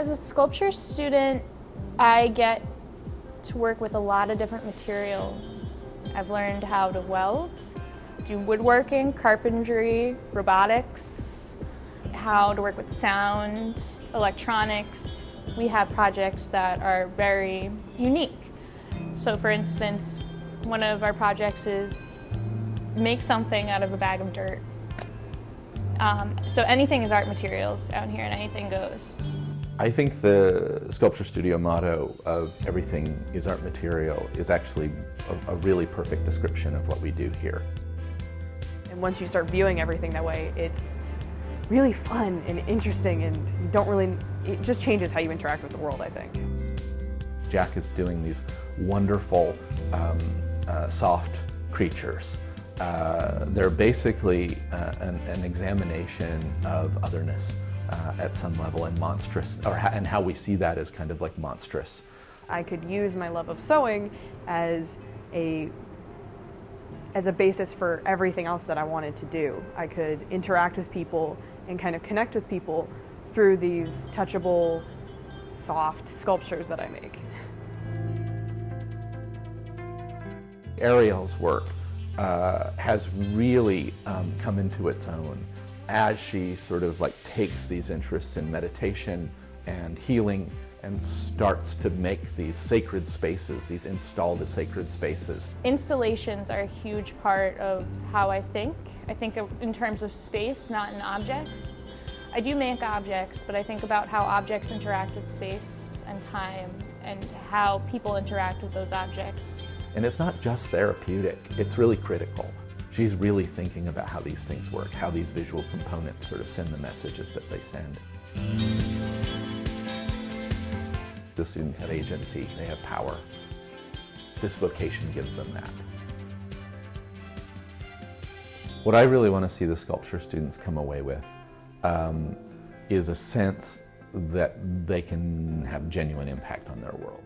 As a sculpture student, I get to work with a lot of different materials. I've learned how to weld, do woodworking, carpentry, robotics, how to work with sound, electronics. We have projects that are very unique. So for instance, one of our projects is make something out of a bag of dirt. So anything is art materials down here and anything goes. I think the Sculpture Studio motto of everything is art material is actually a really perfect description of what we do here. And once you start viewing everything that way, it's really fun and interesting, and it just changes how you interact with the world, I think. Jack is doing these wonderful, soft creatures. They're basically an examination of otherness at some level, and monstrous, and how we see that as kind of like monstrous. I could use my love of sewing as a basis for everything else that I wanted to do. I could interact with people and kind of connect with people through these touchable, soft sculptures that I make. Ariel's work has really come into its own as she sort of like takes these interests in meditation and healing and starts to make these sacred spaces, these installed sacred spaces. Installations are a huge part of how I think. I think in terms of space, not in objects. I do make objects, but I think about how objects interact with space and time and how people interact with those objects. And it's not just therapeutic, it's really critical. She's really thinking about how these things work, how these visual components sort of send the messages that they send. The students have agency, they have power. This vocation gives them that. What I really want to see the sculpture students come away with is a sense that they can have genuine impact on their world.